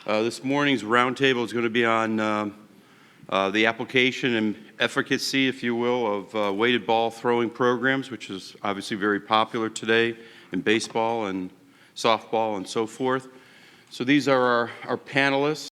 This morning's roundtable is going to be on the application and efficacy, if you will, of weighted ball throwing programs, which is obviously very popular today in baseball and softball and so forth. So these are our panelists.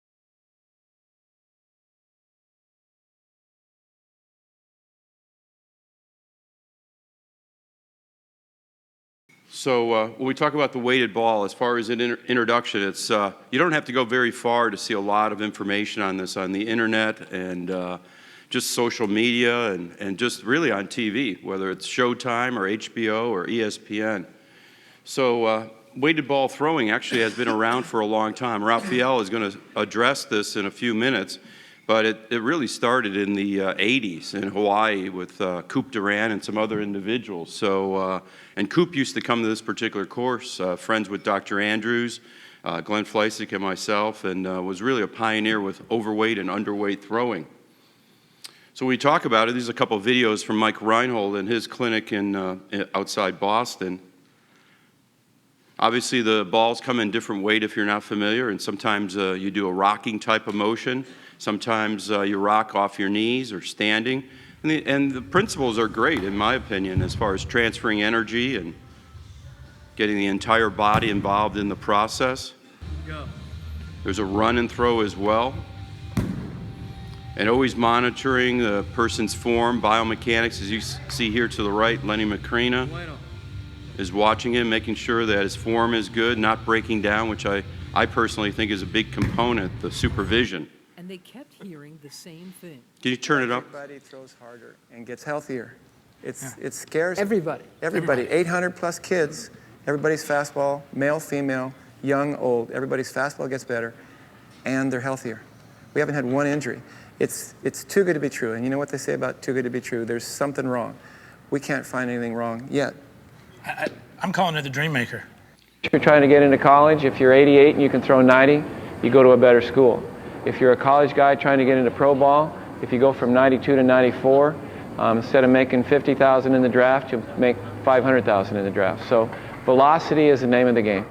So when we talk about the weighted ball, as far as an introduction, it's you don't have to go very far to see a lot of information on this on the internet and just social media and just really on TV, whether it's Showtime or HBO or ESPN. So weighted ball throwing actually has been around for a long time. Raphael is going to address this in a few minutes, but it really started in the 80s in Hawaii with Coop Duran and some other individuals. So, and Coop used to come to this particular course, friends with Dr. Andrews, Glenn Fleisig and myself, and was really a pioneer with overweight and underweight throwing. So when we talk about it, these are a couple of videos from Mike Reinhold and his clinic in outside Boston. Obviously, the balls come in different weight if you're not familiar, and sometimes you do a rocking type of motion. Sometimes you rock off your knees or standing. And the principles are great, in my opinion, as far as transferring energy and getting the entire body involved in the process. There's a run and throw as well. And always monitoring the person's form, biomechanics, as you see here to the right, Lenny Macrina is watching him, making sure that his form is good, not breaking down, which I personally think is a big component, the supervision. And they kept hearing the same thing. Can you turn it up? Everybody throws harder and gets healthier. It scares Everybody. 800 plus kids, everybody's fastball, male, female, young, old, everybody's fastball gets better, and they're healthier. We haven't had one injury. It's too good to be true. And you know what they say about too good to be true? There's something wrong. We can't find anything wrong yet. I'm calling it the dream maker. If you're trying to get into college, if you're 88 and you can throw 90, you go to a better school. If you're a college guy trying to get into pro ball, if you go from 92 to 94, instead of making 50,000 in the draft, you'll make 500,000 in the draft. So velocity is the name of the game.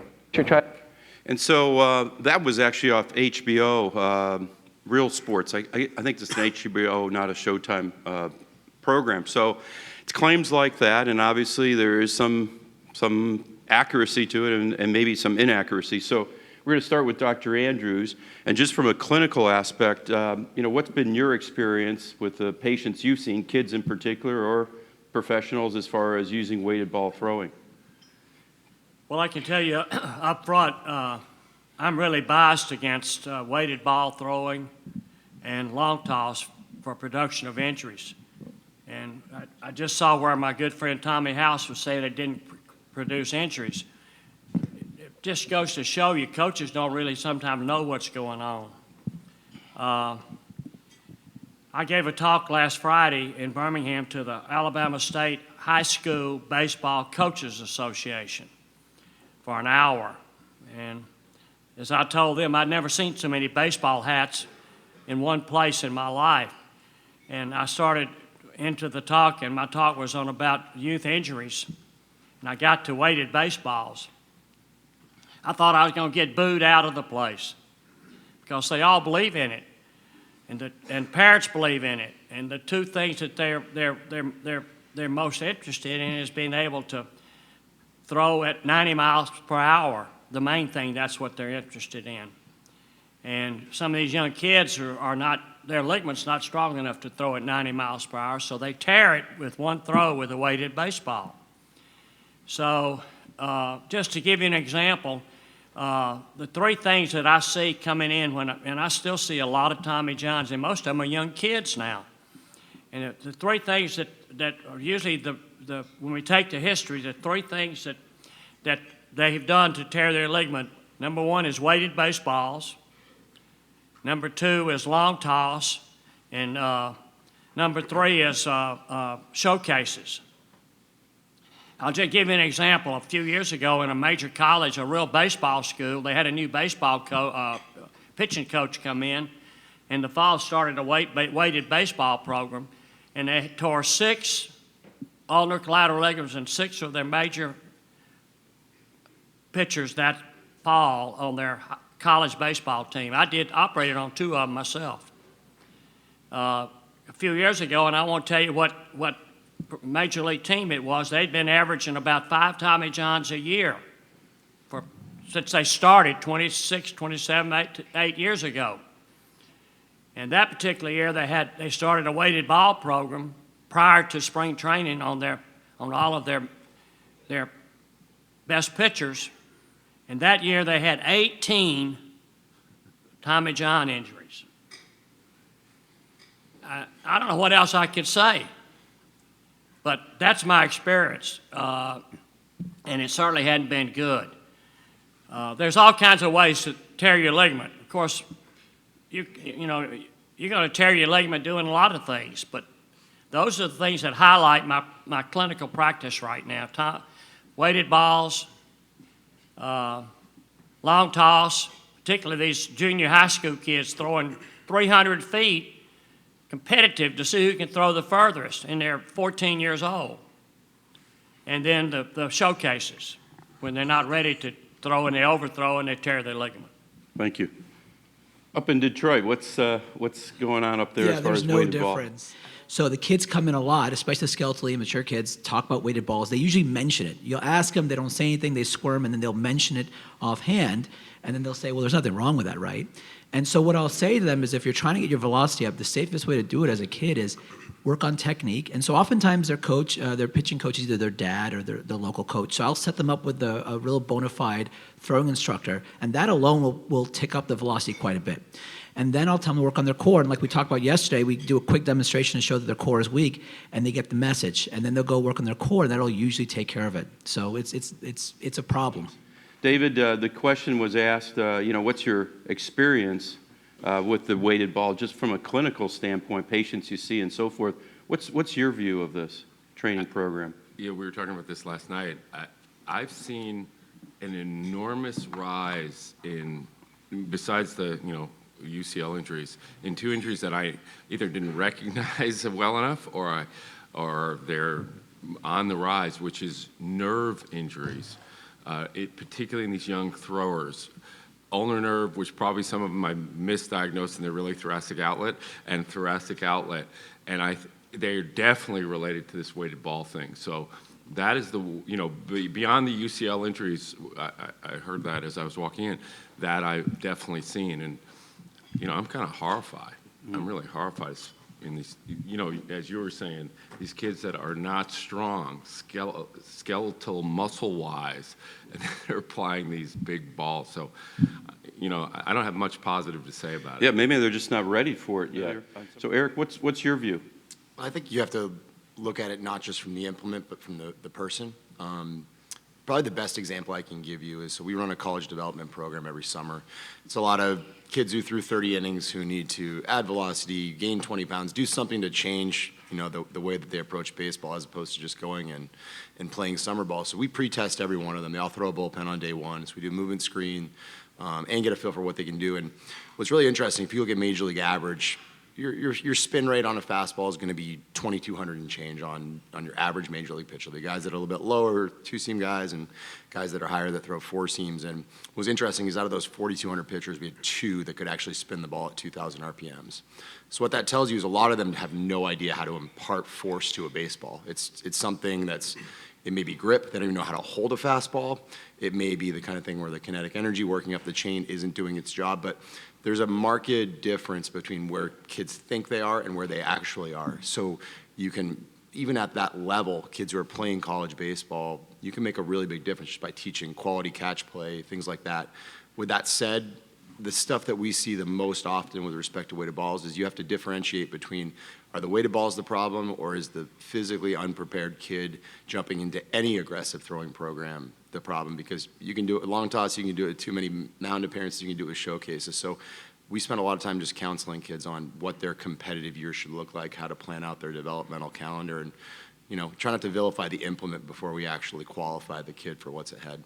And so that was actually off HBO, Real Sports. I think it's an HBO, not a Showtime program. So it's claims like that, and obviously there is some accuracy to it and maybe some inaccuracy. So we're going to start with Dr. Andrews, and just from a clinical aspect, what's been your experience with the patients you've seen, kids in particular, or professionals, as far as using weighted ball throwing? Well, I can tell you up front, I'm really biased against weighted ball throwing and long toss for production of injuries. And I just saw where my good friend Tommy House was saying it didn't produce injuries. It just goes to show you coaches don't really sometimes know what's going on. I gave a talk last Friday in Birmingham to the Alabama State High School Baseball Coaches Association for an hour. And as I told them, I'd never seen so many baseball hats in one place in my life. And I started into the talk, and my talk was on about youth injuries. And I got to weighted baseballs. I thought I was going to get booed out of the place because they all believe in it, and parents believe in it. And the two things that they're most interested in is being able to throw at 90 miles per hour. The main thing, that's what they're interested in. And some of these young kids are not, their ligament's not strong enough to throw at 90 miles per hour, so they tear it with one throw with a weighted baseball. So just to give you an example, the three things that I see coming in, and I still see a lot of Tommy Johns, and most of them are young kids now. And the three things that are usually when we take the history, the three things that they've done to tear their ligament, number one is weighted baseballs. Number two is long toss, and number three is showcases. I'll just give you an example. A few years ago in a major college, a real baseball school, they had a new baseball pitching coach come in, and the fall started a weighted baseball program, and they tore 6 ulnar collateral ligaments and 6 of their major pitchers that fall on their college baseball team. I operated on 2 of them myself. A few years ago, and I won't tell you what major league team it was, they'd been averaging about 5 Tommy Johns a year since they started 26, 27, 8 years ago. And that particular year, they started a weighted ball program prior to spring training on all of their best pitchers. And that year, they had 18 Tommy John injuries. I don't know what else I could say, but that's my experience, and it certainly hadn't been good. There's all kinds of ways to tear your ligament. Of course, you're going to tear your ligament doing a lot of things, but those are the things that highlight my clinical practice right now. Weighted balls, long toss, particularly these junior high school kids throwing 300 feet, competitive to see who can throw the furthest, and they're 14 years old. And then the showcases, when they're not ready to throw and they overthrow and they tear their ligament. Thank you. Up in Detroit, what's going on up there as far as there's no weighted ball? difference. So the kids come in a lot, especially the skeletally immature kids, talk about weighted balls. They usually mention it. You'll ask them, they don't say anything, they squirm, and then they'll mention it offhand, and then they'll say, well, there's nothing wrong with that, right? And so what I'll say to them is if you're trying to get your velocity up, the safest way to do it as a kid is work on technique. And so oftentimes their coach, their pitching coach is either their dad or their local coach. So I'll set them up with a real bona fide throwing instructor, and that alone will tick up the velocity quite a bit. And then I'll tell them to work on their core. And like we talked about yesterday, we do a quick demonstration to show that their core is weak, and they get the message. And then they'll go work on their core, and that'll usually take care of it. So it's a problem. David, the question was asked, what's your experience with the weighted ball, just from a clinical standpoint, patients you see and so forth. What's your view of this training program? Yeah, we were talking about this last night. I've seen an enormous rise in, besides the, UCL injuries, in 2 injuries that I either didn't recognize well enough or they're on the rise, which is nerve injuries, particularly in these young throwers. Ulnar nerve, which probably some of them I misdiagnosed, and they're really thoracic outlet, and they're definitely related to this weighted ball thing. So that is beyond the UCL injuries, I heard that as I was walking in, that I've definitely seen, and I'm kind of horrified. I'm really horrified in these, as you were saying, these kids that are not strong, skeletal muscle-wise, and they're applying these big balls. So, I don't have much positive to say about it. Yeah, maybe they're just not ready for it yet. So, Eric, what's your view? I think you have to look at it not just from the implement, but from the person. Probably the best example I can give you is, so we run a college development program every summer. It's a lot of kids who threw 30 innings who need to add velocity, gain 20 pounds, do something to change, the way that they approach baseball as opposed to just going and playing summer ball. So we pre-test every one of them. They all throw a bullpen on day one. So we do movement screen and get a feel for what they can do. And what's really interesting, if you look at Major League average, your spin rate on a fastball is going to be 2,200 and change on your average Major League pitcher. The guys that are a little bit lower, 2-seam guys, and guys that are higher that throw 4 seams. And what's interesting is out of those 4,200 pitchers, we had 2 that could actually spin the ball at 2,000 RPMs. So what that tells you is a lot of them have no idea how to impart force to a baseball. It's something it may be grip, they don't even know how to hold a fastball. It may be the kind of thing where the kinetic energy working up the chain isn't doing its job, but there's a marked difference between where kids think they are and where they actually are. So you can, even at that level, kids who are playing college baseball, you can make a really big difference just by teaching quality catch play, things like that. With that said, the stuff that we see the most often with respect to weighted balls is you have to differentiate between, are the weighted balls the problem, or is the physically unprepared kid jumping into any aggressive throwing program the problem? Because you can do it with long toss, you can do it with too many mound appearances, you can do it with showcases. So we spend a lot of time just counseling kids on what their competitive year should look like, how to plan out their developmental calendar, and try not to vilify the implement before we actually qualify the kid for what's ahead.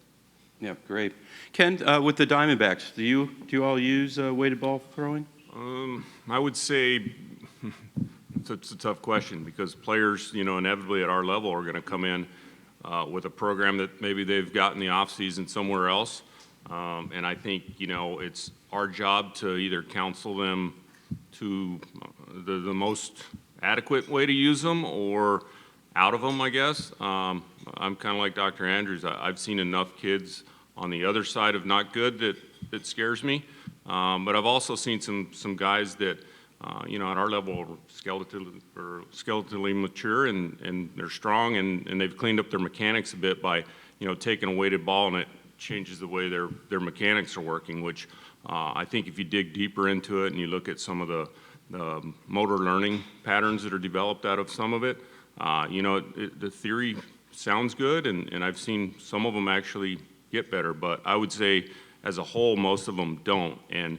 Yeah, great. Ken, with the Diamondbacks, do you all use weighted ball throwing? I would say it's a tough question because players, inevitably at our level are going to come in with a program that maybe they've got in the off season somewhere else, And I think, it's our job to either counsel them to the most adequate way to use them or out of them, I guess. I'm kind of like Dr. Andrews. I've seen enough kids on the other side of not good that scares me. But I've also seen some guys that, at our level are skeletally mature and they're strong and they've cleaned up their mechanics a bit by, taking a weighted ball, and it changes the way their mechanics are working, which I think if you dig deeper into it and you look at some of the motor learning patterns that are developed out of some of it, the theory sounds good, and I've seen some of them actually get better, but I would say as a whole, most of them don't. And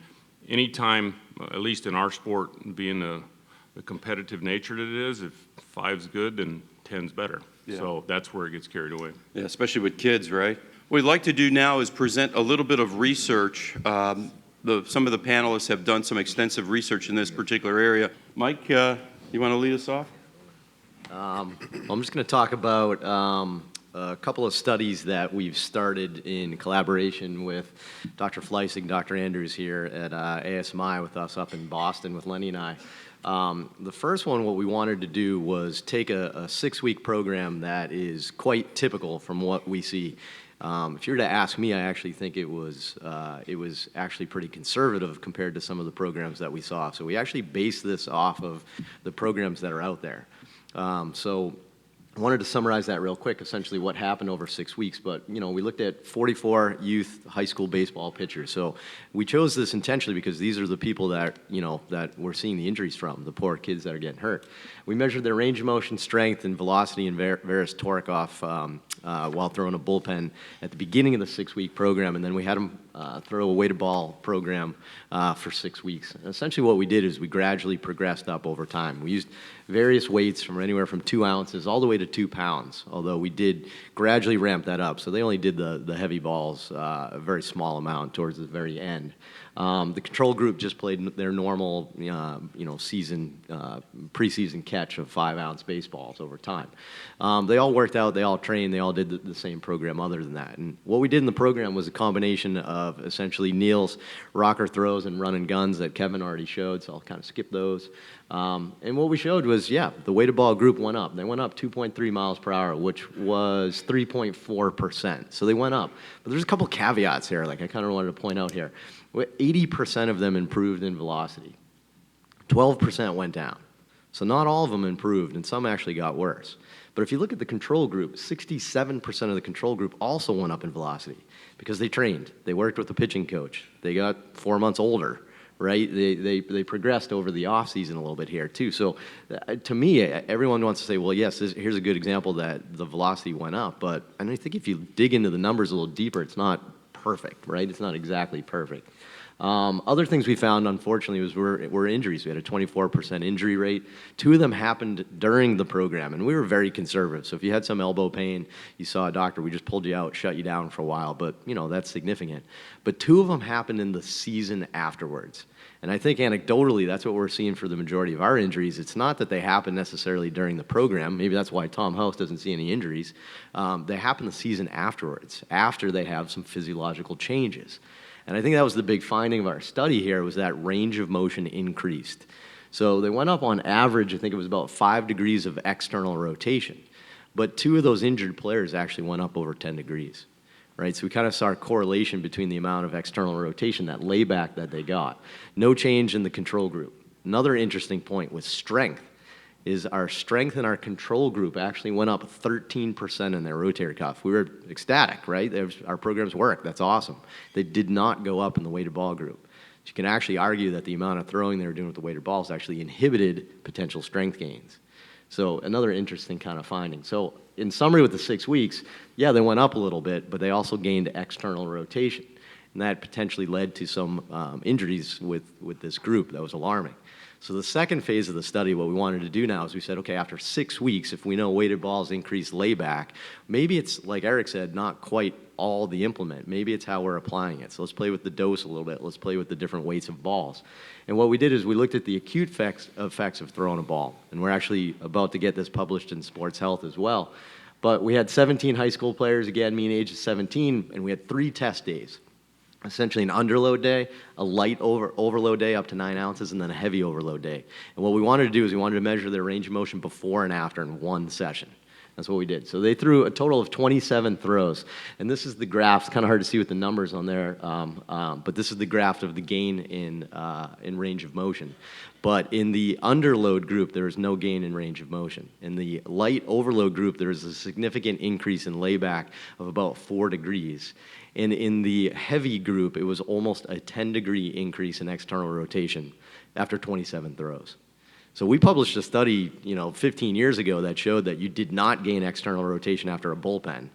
anytime, at least in our sport, being the competitive nature that it is, if 5's good, then 10's better. Yeah. So that's where it gets carried away. Yeah, especially with kids, right? What we'd like to do now is present a little bit of research. Some of the panelists have done some extensive research in this particular area. Mike, you want to lead us off? I'm just going to talk about a couple of studies that we've started in collaboration with Dr. Fleissig, Dr. Andrews here at ASMI with us up in Boston with Lenny and I. The first one, what we wanted to do was take a 6-week program that is quite typical from what we see. If you were to ask me, I actually think it was actually pretty conservative compared to some of the programs that we saw. So we actually based this off of the programs that are out there. So I wanted to summarize that real quick, essentially what happened over 6 weeks. But, we looked at 44 youth high school baseball pitchers. So we chose this intentionally because these are the people that, that we're seeing the injuries from, the poor kids that are getting hurt. We measured their range of motion, strength, and velocity and various torque off while throwing a bullpen at the beginning of the 6-week program, and then we had them throw a weighted ball program for 6 weeks. And essentially what we did is we gradually progressed up over time. We used various weights from anywhere from 2 ounces all the way to 2 pounds, although we did gradually ramp that up. So they only did the heavy balls a very small amount towards the very end. The control group just played their normal, preseason catch of 5-ounce baseballs over time. They all worked out, they all trained, they all did the same program other than that. And what we did in the program was a combination of essentially Neil's rocker throws and run and guns that Kevin already showed, so I'll kind of skip those. And what we showed was, the weighted ball group went up. They went up 2.3 miles per hour, which was 3.4%. So they went up. But there's a couple caveats here, like I kind of wanted to point out here. 80% of them improved in velocity. 12% went down. So not all of them improved, and some actually got worse. But if you look at the control group, 67% of the control group also went up in velocity because they trained. They worked with the pitching coach. They got 4 months older, right? They progressed over the off season a little bit here too. So to me, everyone wants to say, well, yes, here's a good example that the velocity went up. But I think if you dig into the numbers a little deeper, it's not perfect, right? It's not exactly perfect. Other things we found, unfortunately, were injuries. We had a 24% injury rate. 2 of them happened during the program, and we were very conservative. So if you had some elbow pain, you saw a doctor, we just pulled you out, shut you down for a while, but, that's significant. But 2 of them happened in the season afterwards. And I think anecdotally, that's what we're seeing for the majority of our injuries. It's not that they happen necessarily during the program. Maybe that's why Tom House doesn't see any injuries. They happen the season afterwards, after they have some physiological changes. And I think that was the big finding of our study here, was that range of motion increased. So they went up on average, I think it was about 5 degrees of external rotation. But 2 of those injured players actually went up over 10 degrees, right? So we kind of saw a correlation between the amount of external rotation, that layback that they got. No change in the control group. Another interesting point with strength is our strength in our control group actually went up 13% in their rotator cuff. We were ecstatic, right? Our programs work. That's awesome. They did not go up in the weighted ball group. You can actually argue that the amount of throwing they were doing with the weighted balls actually inhibited potential strength gains. So another interesting kind of finding. So in summary, with the 6 weeks, they went up a little bit, but they also gained external rotation. And that potentially led to some injuries with this group. That was alarming. So the second phase of the study, what we wanted to do now is we said, okay, after 6 weeks, if we know weighted balls increase layback, maybe it's, like Eric said, not quite all the implement. Maybe it's how we're applying it. So let's play with the dose a little bit. Let's play with the different weights of balls. And what we did is we looked at the acute effects of throwing a ball. And we're actually about to get this published in Sports Health as well. But we had 17 high school players, again, mean age is 17, and we had 3 test days. essentially an underload day, a light overload day up to 9 ounces, and then a heavy overload day. And what we wanted to do is we wanted to measure their range of motion before and after in one session. That's what we did. So they threw a total of 27 throws. And this is the graph. It's kind of hard to see with the numbers on there, but this is the graph of the gain in range of motion. But in the underload group, there was no gain in range of motion. In the light overload group, there was a significant increase in layback of about 4 degrees. And in the heavy group, it was almost a 10-degree increase in external rotation after 27 throws. So we published a study, 15 years ago that showed that you did not gain external rotation after a bullpen,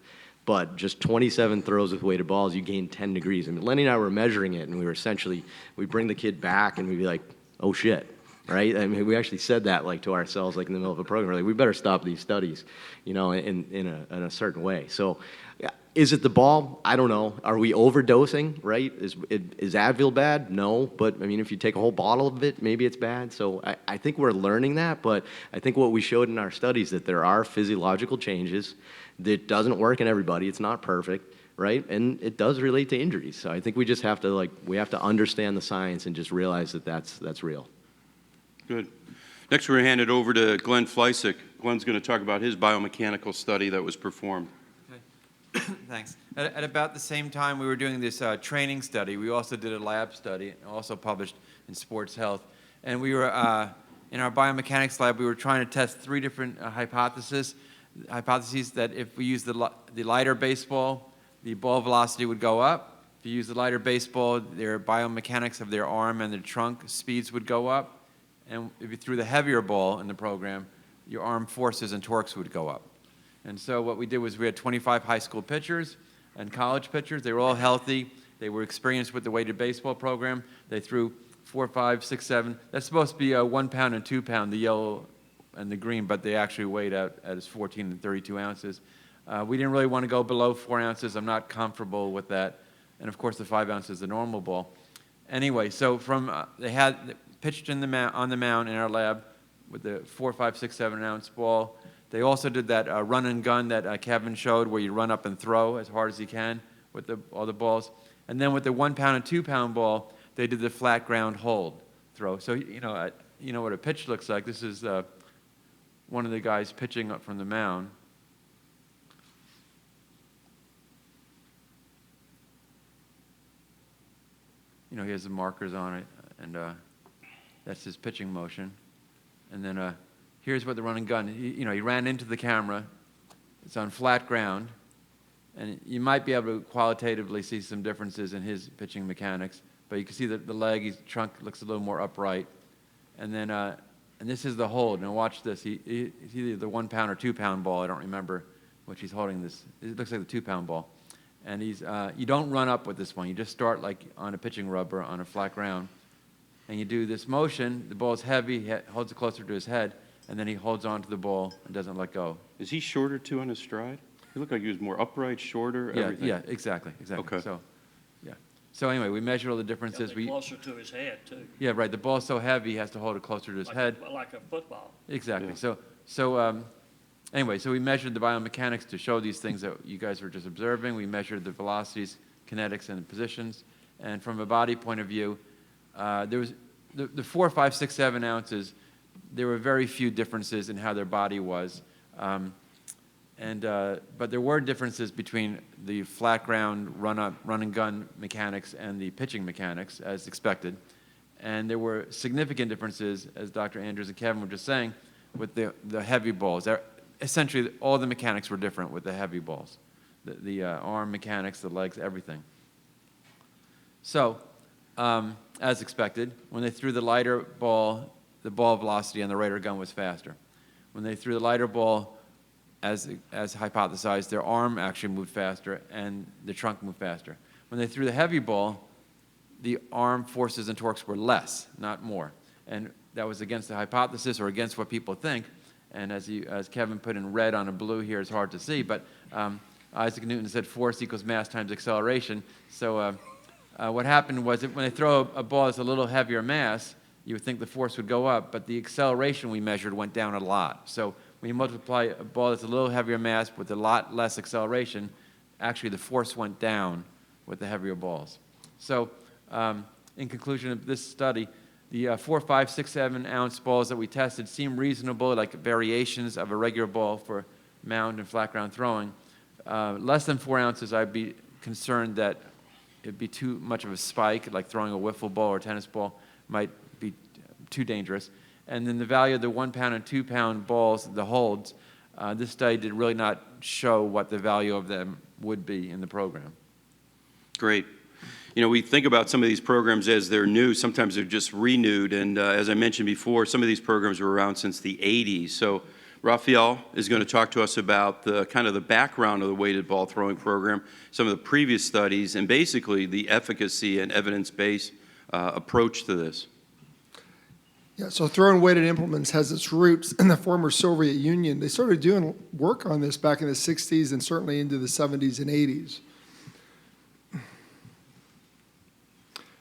but just 27 throws with weighted balls, you gained 10 degrees. And Lenny and I were measuring it, and we bring the kid back, and we'd be like, oh shit, right? I mean, we actually said that to ourselves, in the middle of a program. We're like, we better stop these studies, in a certain way. So, yeah. Is it the ball? I don't know. Are we overdosing, right? Is Advil bad? No. But, if you take a whole bottle of it, maybe it's bad. So I think we're learning that. But I think what we showed in our studies that there are physiological changes that doesn't work in everybody. It's not perfect, right? And it does relate to injuries. So I think we just have to, we have to understand the science and just realize that that's real. Good. Next, we're going to hand it over to Glenn Fleisig. Glenn's going to talk about his biomechanical study that was performed. Thanks. At about the same time we were doing this training study, we also did a lab study, also published in Sports Health. And we were, in our biomechanics lab, we were trying to test 3 different hypotheses that if we use the lighter baseball, the ball velocity would go up. If you use the lighter baseball, their biomechanics of their arm and their trunk speeds would go up. And if you threw the heavier ball in the program, your arm forces and torques would go up. And so what we did was we had 25 high school pitchers and college pitchers. They were all healthy. They were experienced with the weighted baseball program. They threw 4, 5, 6, 7. That's supposed to be 1 pound and 2 pound, the yellow and the green, but they actually weighed out as 14 and 32 ounces. We didn't really want to go below 4 ounces. I'm not comfortable with that. And of course, the 5 ounces, the normal ball. Anyway, so they had pitched on the mound in our lab with the 4, 5, 6, 7 ounce ball. They also did that run and gun that Kevin showed, where you run up and throw as hard as you can with all the balls. And then with the 1 pound and 2 pound ball, they did the flat ground hold throw. So you know what a pitch looks like. This is one of the guys pitching up from the mound. He has the markers on it, and that's his pitching motion. And then here's what the run and gun. He ran into the camera. It's on flat ground, and you might be able to qualitatively see some differences in his pitching mechanics. But you can see that the leg, his trunk looks a little more upright. And then, and this is the hold. Now watch this. He's either the 1 pound or 2 pound ball. I don't remember which he's holding. This. It looks like the 2 pound ball. And you don't run up with this one. You just start like on a pitching rubber on a flat ground. And you do this motion. The ball's heavy. He holds it closer to his head. And then he holds on to the ball and doesn't let go. Is he shorter, too, on his stride? He looked like he was more upright, shorter, everything. Yeah, exactly. Okay. So, yeah. So anyway, we measured all the differences. Closer to his head, too. Yeah, right. The ball's so heavy, he has to hold it closer to his head. Like a football. Exactly. Yeah. So anyway, so we measured the biomechanics to show these things that you guys were just observing. We measured the velocities, kinetics, and positions. And from a body point of view, there was the 4, 5, 6, 7 ounces. There were very few differences in how their body was. But there were differences between the flat ground run and gun mechanics and the pitching mechanics, as expected. And there were significant differences, as Dr. Andrews and Kevin were just saying, with the heavy balls. Essentially, all the mechanics were different with the heavy balls. The arm mechanics, the legs, everything. So, as expected, when they threw the lighter ball, the ball velocity on the radar gun was faster. When they threw the lighter ball, as hypothesized, their arm actually moved faster and the trunk moved faster. When they threw the heavy ball, the arm forces and torques were less, not more. And that was against the hypothesis or against what people think. And as Kevin put in red on a blue here, it's hard to see, but Isaac Newton said force equals mass times acceleration. So what happened was that when they throw a ball that's a little heavier mass, you would think the force would go up, but the acceleration we measured went down a lot. So when you multiply a ball that's a little heavier mass with a lot less acceleration, actually the force went down with the heavier balls. So in conclusion of this study, the 4, 5, 6, 7 ounce balls that we tested seem reasonable, like variations of a regular ball for mound and flat ground throwing. Less than 4 ounces, I'd be concerned that it'd be too much of a spike, like throwing a wiffle ball or tennis ball might be too dangerous. And then the value of the 1 pound and 2 pound balls, the holds, this study did really not show what the value of them would be in the program. Great. You know, we think about some of these programs as they're new. Sometimes they're just renewed. And as I mentioned before, some of these programs were around since the 80s. So Raphael is going to talk to us about the kind of the background of the weighted ball throwing program, some of the previous studies, and basically the efficacy and evidence-based approach to this. Yeah, so throwing weighted implements has its roots in the former Soviet Union. They started doing work on this back in the 60s and certainly into the 70s and 80s.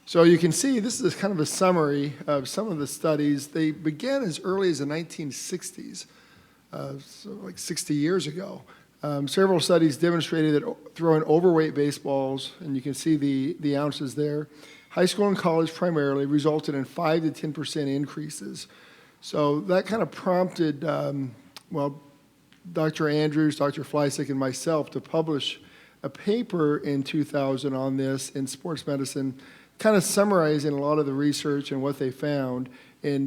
So you can see this is kind of a summary of some of the studies. They began as early as the 1960s, so like 60 years ago. Several studies demonstrated that throwing overweight baseballs, and you can see the ounces there, high school and college primarily, resulted in 5 to 10% increases. So that kind of prompted, well, Dr. Andrews, Dr. Fleisig, and myself to publish a paper in 2000 on this in Sports Medicine, kind of summarizing a lot of the research and what they found. And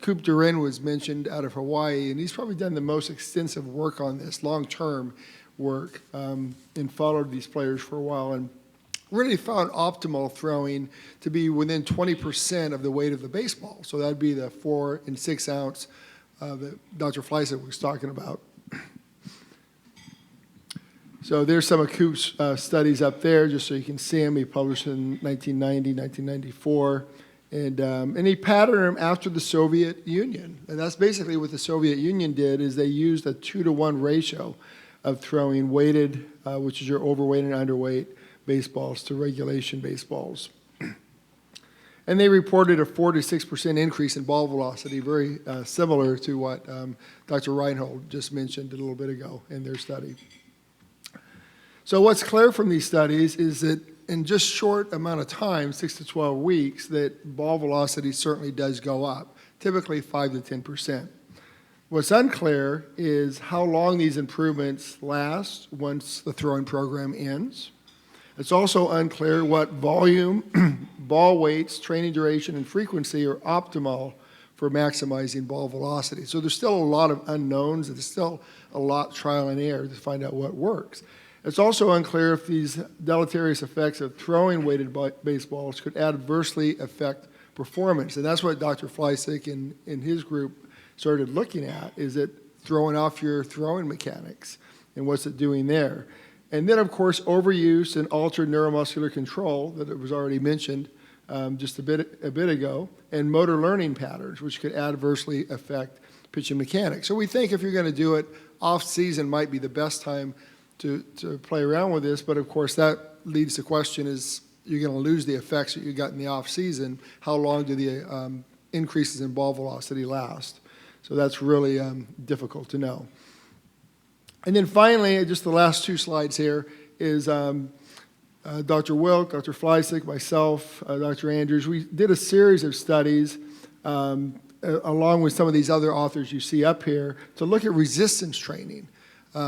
Coop Durin was mentioned out of Hawaii, and he's probably done the most extensive work on this, long-term work, and followed these players for a while, and really found optimal throwing to be within 20% of the weight of the baseball. So that'd be the 4 and 6 ounce that Dr. Fleisig was talking about. So there's some of Coop's studies up there, just so you can see them. He published in 1990, 1994. And he patterned them after the Soviet Union. And that's basically what the Soviet Union did, is they used a 2-to-1 ratio of throwing weighted, which is your overweight and underweight, baseballs to regulation baseballs. And they reported a 4 to 6% increase in ball velocity, very similar to what Dr. Reinhold just mentioned a little bit ago in their study. So what's clear from these studies is that in just short amount of time, 6 to 12 weeks, that ball velocity certainly does go up, typically 5 to 10%. What's unclear is how long these improvements last once the throwing program ends. It's also unclear what volume, ball weights, training duration, and frequency are optimal for maximizing ball velocity. So there's still a lot of unknowns, and there's still a lot trial and error to find out what works. It's also unclear if these deleterious effects of throwing weighted baseballs could adversely affect performance. And that's what Dr. Fleisig and his group started looking at, is it throwing off your throwing mechanics, and what's it doing there? And then, of course, overuse and altered neuromuscular control that it was already mentioned just a bit ago, and motor learning patterns, which could adversely affect pitching mechanics. So we think if you're going to do it, off-season might be the best time to play around with this, but of course that leads to the question, is you're going to lose the effects that you got in the off-season. How long do the increases in ball velocity last? So that's really difficult to know. And then finally, just the last 2 slides here, is Dr. Wilk, Dr. Fleisig, myself, Dr. Andrews. We did a series of studies along with some of these other authors you see up here to look at resistance training,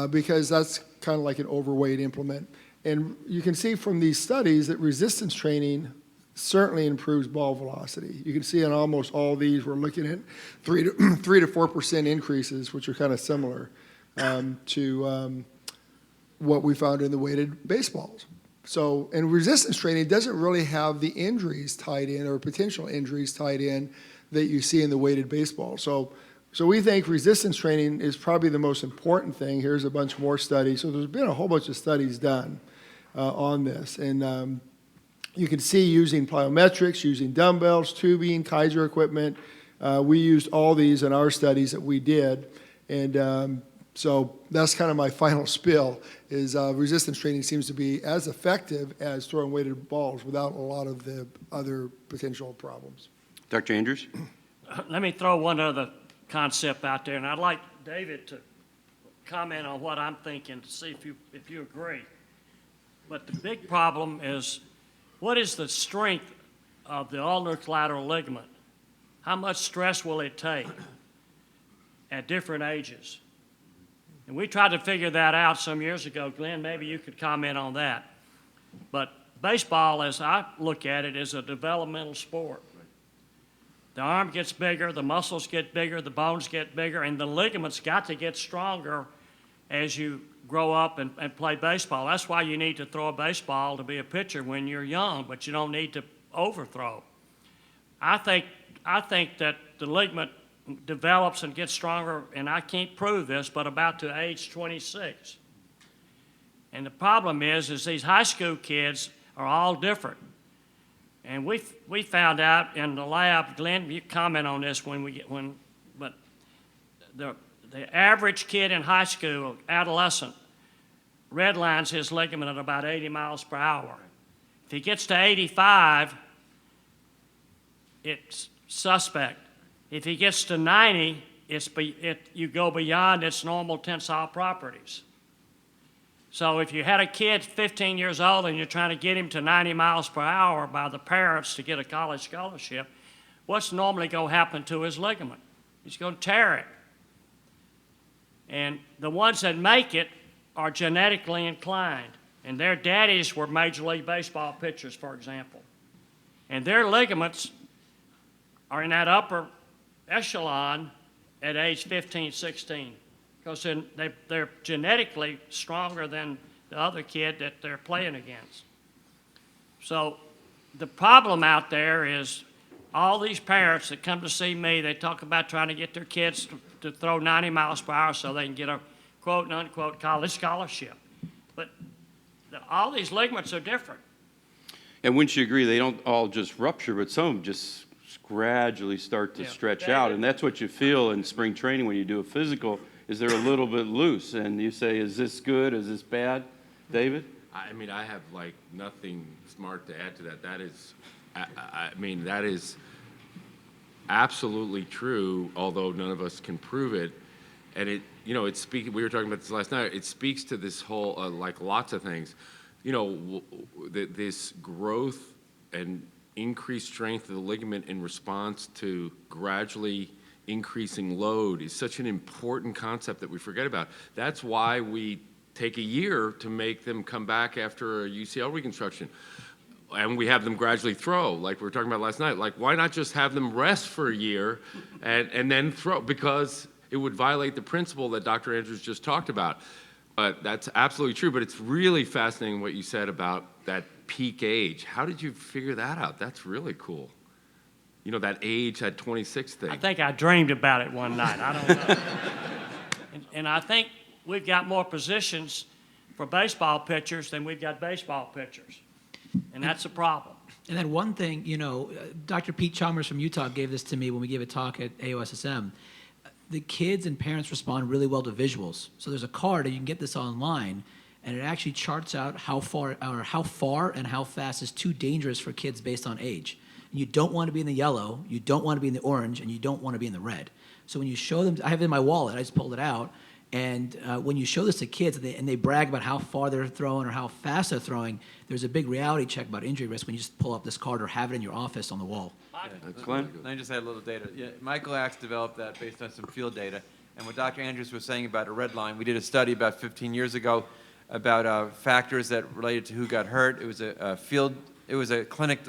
because that's kind of like an overweight implement. And you can see from these studies that resistance training certainly improves ball velocity. You can see in almost all these, we're looking at 3 to 4% increases, which are kind of similar to what we found in the weighted baseballs. So, and resistance training doesn't really have the injuries tied in, or potential injuries tied in, that you see in the weighted baseball. So we think resistance training is probably the most important thing. Here's a bunch more studies. So there's been a whole bunch of studies done on this. And you can see using plyometrics, using dumbbells, tubing, Kaiser equipment. We used all these in our studies that we did. And so that's kind of my final spill, is resistance training seems to be as effective as throwing weighted balls without a lot of the other potential problems. Dr. Andrews? Let me throw one other concept out there, and I'd like David to comment on what I'm thinking to see if you agree. But the big problem is what is the strength of the ulnar collateral ligament? How much stress will it take at different ages? And we tried to figure that out some years ago. Glenn, maybe you could comment on that. But baseball, as I look at it, is a developmental sport. The arm gets bigger, the muscles get bigger, the bones get bigger, and the ligaments got to get stronger as you grow up and play baseball. That's why you need to throw a baseball to be a pitcher when you're young, but you don't need to overthrow. I think that the ligament develops and gets stronger, and I can't prove this, but about to age 26. And the problem is these high school kids are all different. And we found out in the lab, Glenn, you comment on this but the average kid in high school, adolescent, redlines his ligament at about 80 miles per hour. If he gets to 85, it's suspect. If he gets to 90, you go beyond its normal tensile properties. So if you had a kid 15 years old and you're trying to get him to 90 miles per hour by the parents to get a college scholarship, what's normally going to happen to his ligament? He's going to tear it. And the ones that make it are genetically inclined. And their daddies were Major League Baseball pitchers, for example. And their ligaments are in that upper echelon at age 15, 16. Because they're genetically stronger than the other kid that they're playing against. So the problem out there is all these parents that come to see me, they talk about trying to get their kids to throw 90 miles per hour so they can get a quote-unquote college scholarship. But all these ligaments are different. And wouldn't you agree, they don't all just rupture, but some of them just gradually start to stretch out. And that's what you feel in spring training when you do a physical, is they're a little bit loose. And you say, is this good, is this bad? David? I mean, I have like nothing smart to add to that. That is, I mean, that is absolutely true, although none of us can prove it. And it, you know, we were talking about this last night, it speaks to this whole, like lots of things. You know, this growth and increased strength of the ligament in response to gradually increasing load is such an important concept that we forget about. That's why we take a year to make them come back after a UCL reconstruction. And we have them gradually throw, like we were talking about last night. Like, why not just have them rest for a year and then throw? Because it would violate the principle that Dr. Andrews just talked about. But that's absolutely true. But it's really fascinating what you said about that peak age. How did you figure that out? That's really cool. You know, that age at 26 thing. I think I dreamed about it one night. I don't know. and I think we've got more positions for baseball pitchers than we've got baseball pitchers. And that's a problem. And then one thing, you know, Dr. Pete Chalmers from Utah gave this to me when we gave a talk at AOSSM. The kids and parents respond really well to visuals. So there's a card, and you can get this online, and it actually charts out how far and how fast is too dangerous for kids based on age. And you don't want to be in the yellow, you don't want to be in the orange, and you don't want to be in the red. So when you show them, I have it in my wallet, I just pulled it out, and when you show this to kids and they brag about how far they're throwing or how fast they're throwing, there's a big reality check about injury risk when you just pull up this card or have it in your office on the wall. Glenn? Let me just add a little data. Yeah, Michael Axe developed that based on some field data. And what Dr. Andrews was saying about a red line, we did a study about 15 years ago about factors that related to who got hurt. It was a clinic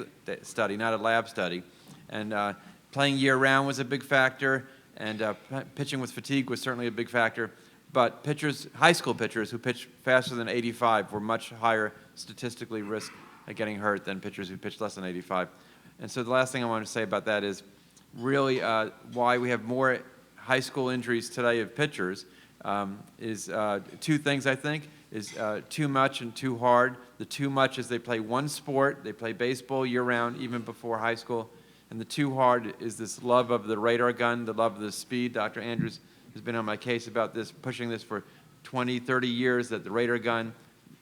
study, not a lab study. And playing year-round was a big factor, and pitching with fatigue was certainly a big factor. But pitchers, high school pitchers who pitched faster than 85 were much higher statistically risk of getting hurt than pitchers who pitched less than 85. And so the last thing I want to say about that is really why we have more high school injuries today of pitchers is two things, I think, is too much and too hard. The too much is they play one sport, they play baseball year-round, even before high school. And the too hard is this love of the radar gun, the love of the speed. Dr. Andrews has been on my case about this, pushing this for 20, 30 years, that the radar gun,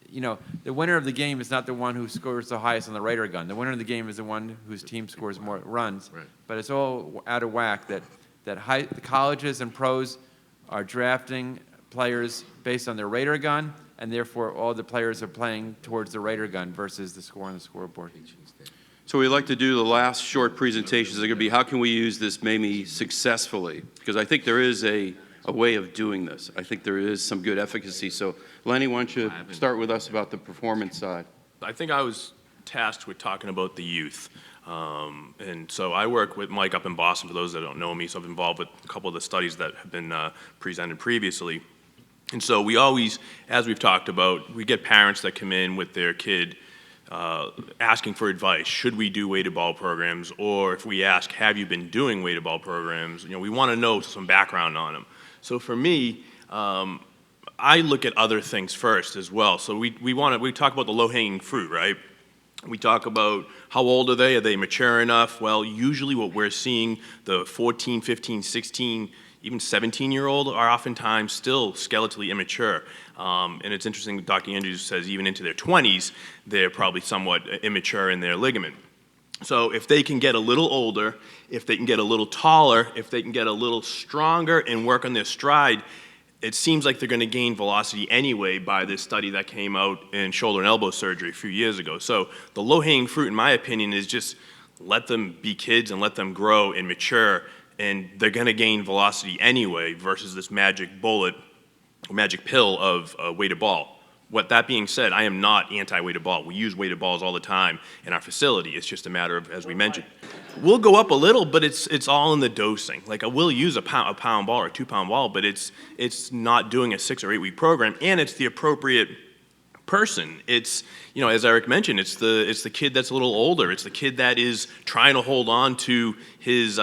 you know, the winner of the game is not the one who scores the highest on the radar gun. The winner of the game is the one whose team scores more runs. Right. But it's all out of whack that the colleges and pros are drafting players based on their radar gun and therefore all the players are playing towards the radar gun versus the score on the scoreboard. So we'd like to do the last short presentations. They're going to be how can we use this maybe successfully? Because I think there is a way of doing this. I think there is some good efficacy. So Lenny, why don't you start with us about the performance side? I think I was tasked with talking about the youth. And so I work with Mike up in Boston, for those that don't know me, so I'm involved with a couple of the studies that have been presented previously. And so we always, as we've talked about, we get parents that come in with their kid asking for advice. Should we do weighted ball programs? Or if we ask, have you been doing weighted ball programs? You know, we want to know some background on them. So for me, I look at other things first as well. So we talk about the low-hanging fruit, right? We talk about how old are they mature enough? Well, usually what we're seeing, the 14, 15, 16, even 17-year-old are oftentimes still skeletally immature. And it's interesting, Dr. Andrews says even into their 20s, they're probably somewhat immature in their ligament. So if they can get a little older, if they can get a little taller, if they can get a little stronger and work on their stride, it seems like they're going to gain velocity anyway by this study that came out in shoulder and elbow surgery a few years ago. So the low-hanging fruit, in my opinion, is just let them be kids and let them grow and mature, and they're going to gain velocity anyway versus this magic bullet, magic pill of a weighted ball. What that being said, I am not anti-weighted ball. We use weighted balls all the time in our facility. It's just a matter of, as we mentioned, we'll go up a little, but it's all in the dosing. Like I will use a pound ball or a 2-pound ball, but it's not doing a 6 or 8 week program, and it's the appropriate person. It's, you know, as Eric mentioned, it's the kid that's a little older. It's the kid that is trying to hold on to his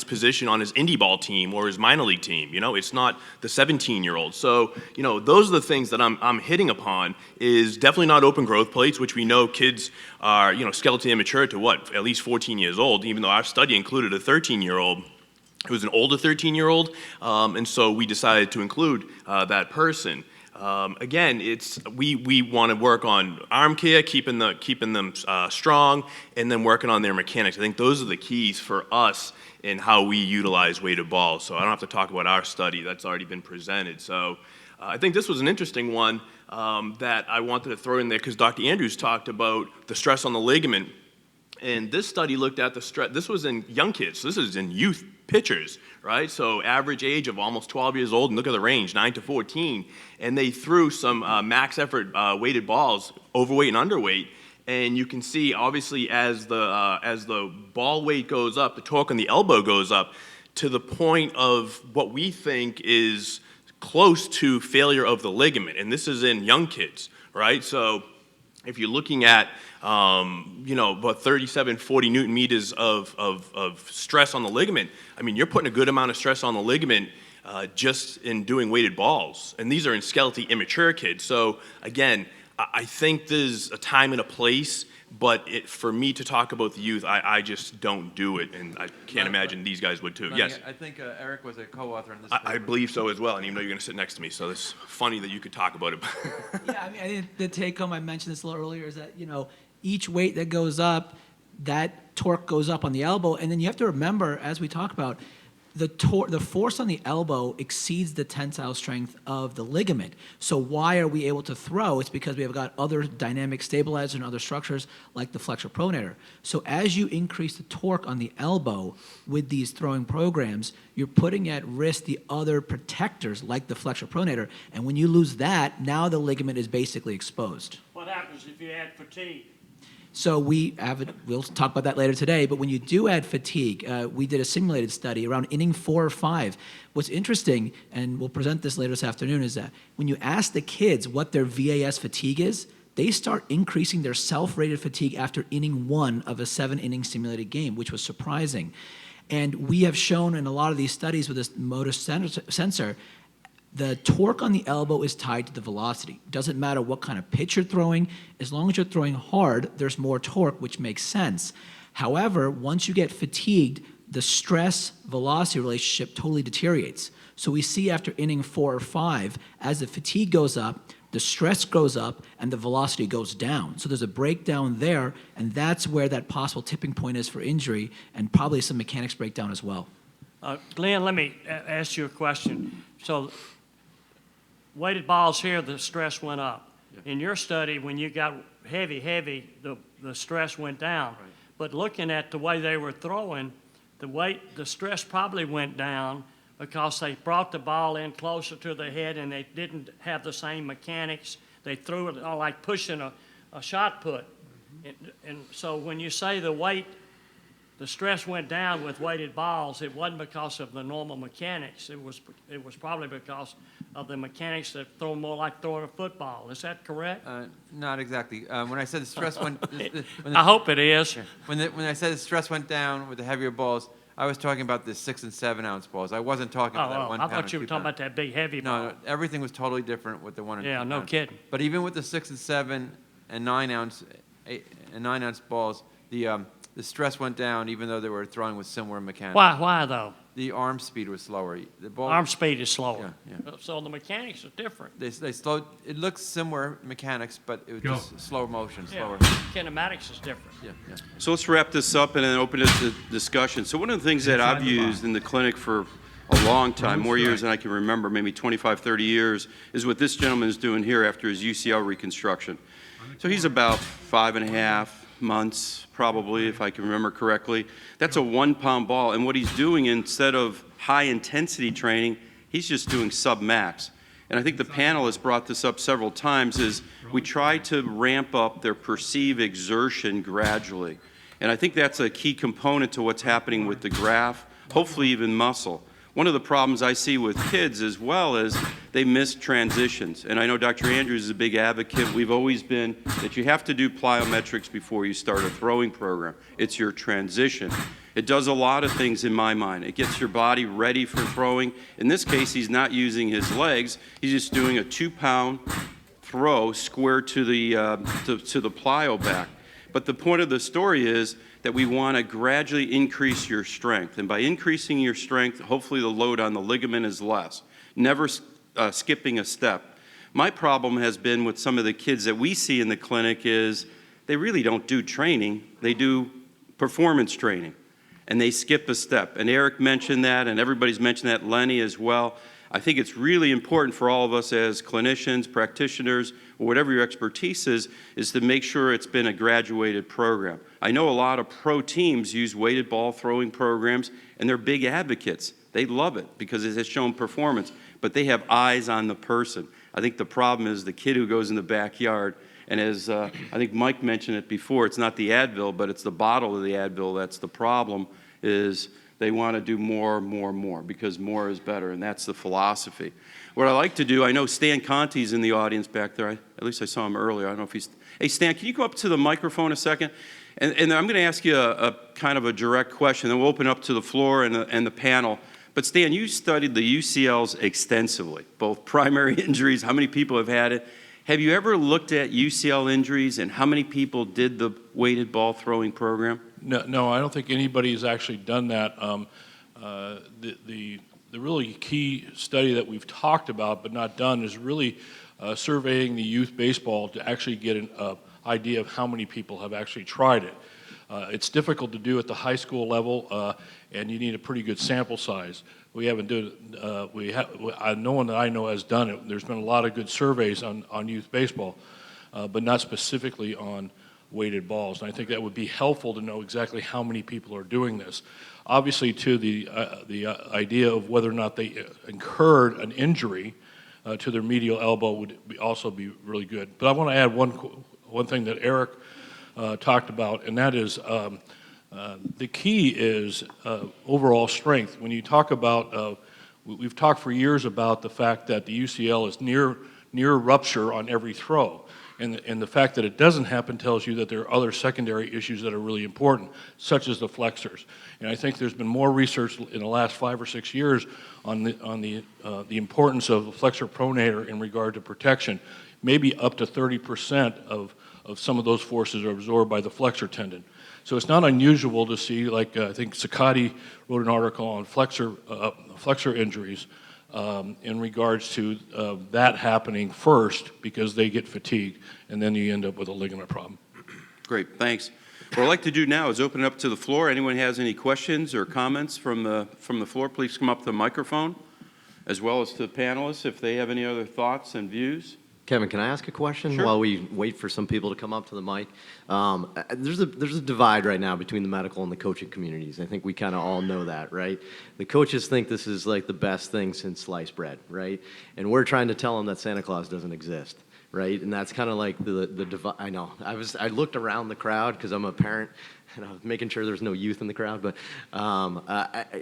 position on his indie ball team or his minor league team. You know, it's not the 17-year-old. So, you know, those are the things that I'm hitting upon. Is definitely not open growth plates, which we know kids are, you know, skeletally immature to at least 14 years old. Even though our study included a 13-year-old. It was an older 13-year-old, and so we decided to include that person. Again, we want to work on arm care, keeping them strong, and then working on their mechanics. I think those are the keys for us in how we utilize weighted balls. So I don't have to talk about our study, that's already been presented. So I think this was an interesting one that I wanted to throw in there because Dr. Andrews talked about the stress on the ligament. And this study looked at the stress, this was in young kids, so this is in youth pitchers, right? So average age of almost 12 years old, and look at the range, 9 to 14. And they threw some max effort weighted balls, overweight and underweight. And you can see, obviously, as the ball weight goes up, the torque on the elbow goes up to the point of what we think is close to failure of the ligament. And this is in young kids, right? So if you're looking at, you know, about 37, 40 Newton meters of stress on the ligament, I mean, you're putting a good amount of stress on the ligament just in doing weighted balls. And these are in skeletally immature kids. So again, I think there's a time and a place, but for me to talk about the youth, I just don't do it, and I can't imagine these guys would too. Yes? I think Eric was a co-author in this. I believe so as well, and even though you're going to sit next to me, so it's funny that you could talk about it. Yeah, I mean, I think the take home, I mentioned this a little earlier, is that, you know, each weight that goes up, that torque goes up on the elbow, and then you have to remember, as we talk about, the force on the elbow exceeds the tensile strength of the ligament. So why are we able to throw? It's because we have got other dynamic stabilizers and other structures like the flexor pronator. So as you increase the torque on the elbow with these throwing programs, you're putting at risk the other protectors like the flexor pronator. And when you lose that, now the ligament is basically exposed. What happens if you add fatigue? So we'll talk about that later today, but when you do add fatigue, we did a simulated study around inning 4 or 5. What's interesting, and we'll present this later this afternoon, is that when you ask the kids what their VAS fatigue is, they start increasing their self-rated fatigue after inning 1 of a 7-inning simulated game, which was surprising. And we have shown in a lot of these studies with this motor sensor, the torque on the elbow is tied to the velocity. Doesn't matter what kind of pitch you're throwing, as long as you're throwing hard, there's more torque, which makes sense. However, once you get fatigued, the stress-velocity relationship totally deteriorates. So we see after inning 4 or 5, as the fatigue goes up, the stress goes up, and the velocity goes down. So there's a breakdown there, and that's where that possible tipping point is for injury, and probably some mechanics breakdown as well. Glenn, let me ask you a question. So weighted balls here, the stress went up. In your study, when you got heavy, the stress went down. Right. But looking at the way they were throwing, the stress probably went down because they brought the ball in closer to the head and they didn't have the same mechanics. They threw it like pushing a shot put. And so when you say the stress went down with weighted balls, it wasn't because of the normal mechanics. It was probably because of the mechanics that throw more like throwing a football. Is that correct? Not exactly. When I said the stress went, I hope it is. when I said the stress went down with the heavier balls, I was talking about the 6 and 7 ounce balls. I wasn't talking about that 1 I pound. thought you were and 2 talking pound. about that big heavy ball. No, everything was totally different with the 1 and 2 Yeah, no pound. kidding. But even with the 6 and 7 and 9 ounce balls, the stress went down even though they were throwing with similar mechanics. Why though? The arm speed was slower. The ball, Arm speed is slower. Yeah. So the mechanics are different. They slowed. It looks similar mechanics, but it was just slower motion, slower. Yeah. Kinematics is different. Yeah. So let's wrap this up and then open it to discussion. So one of the things that I've used in the clinic for a long time, more years than I can remember, maybe 25, 30 years, is what this gentleman is doing here after his UCL reconstruction. So he's about 5.5 months, probably, if I can remember correctly. That's a 1 pound ball, and what he's doing, instead of high intensity training, he's just doing sub-max. And I think the panel has brought this up several times, is we try to ramp up their perceived exertion gradually. And I think that's a key component to what's happening with the graph, hopefully even muscle. One of the problems I see with kids as well is they miss transitions. And I know Dr. Andrews is a big advocate. We've always been that you have to do plyometrics before you start a throwing program. It's your transition. It does a lot of things in my mind. It gets your body ready for throwing. In this case, he's not using his legs. He's just doing a 2 pound throw square to the plyo back. But the point of the story is that we want to gradually increase your strength. And by increasing your strength, hopefully the load on the ligament is less. Never skipping a step. My problem has been with some of the kids that we see in the clinic is they really don't do training. They do performance training. And they skip a step. And Eric mentioned that, and everybody's mentioned that, Lenny as well. I think it's really important for all of us as clinicians, practitioners, or whatever your expertise is to make sure it's been a graduated program. I know a lot of pro teams use weighted ball throwing programs, and they're big advocates. They love it because it has shown performance, but they have eyes on the person. I think the problem is the kid who goes in the backyard, and as I think Mike mentioned it before, it's not the Advil, but it's the bottle of the Advil that's the problem, is they want to do more, because more is better, and that's the philosophy. What I like to do, I know Stan Conti's in the audience back there. At least I saw him earlier. I don't know if he's... Hey, Stan, can you go up to the microphone a second? And I'm going to ask you a kind of a direct question, then we'll open up to the floor and the panel. But Stan, you studied the UCLs extensively, both primary injuries, how many people have had it. Have you ever looked at UCL injuries and how many people did the weighted ball throwing program? No, I don't think anybody has actually done that. The really key study that we've talked about but not done is really surveying the youth baseball to actually get an idea of how many people have actually tried it. It's difficult to do at the high school level, and you need a pretty good sample size. We haven't done it. No one that I know has done it. There's been a lot of good surveys on youth baseball, but not specifically on weighted balls. And I think that would be helpful to know exactly how many people are doing this. Obviously, to the idea of whether or not they incurred an injury to their medial elbow would also be really good. But I want to add one thing that Eric talked about, and that is the key is overall strength. When you talk about, we've talked for years about the fact that the UCL is near rupture on every throw. And the fact that it doesn't happen tells you that there are other secondary issues that are really important, such as the flexors. And I think there's been more research in the last 5 or 6 years on the importance of the flexor pronator in regard to protection. Maybe up to 30% of some of those forces are absorbed by the flexor tendon. So it's not unusual to see, like I think Sakati wrote an article on flexor injuries in regards to that happening first because they get fatigued, and then you end up with a ligament problem. Great, thanks. What I'd like to do now is open it up to the floor. Anyone has any questions or comments from the floor, please come up to the microphone. as well as to the panelists if they have any other thoughts and views. Kevin, can I ask a question Sure. while we wait for some people to come up to the mic? There's a divide right now between the medical and the coaching communities. I think we kind of all know that, right? The coaches think this is like the best thing since sliced bread, right? And we're trying to tell them that Santa Claus doesn't exist, right? And that's kind of like the divide. I know. I looked around the crowd because I'm a parent, and I was making sure there's no youth in the crowd. But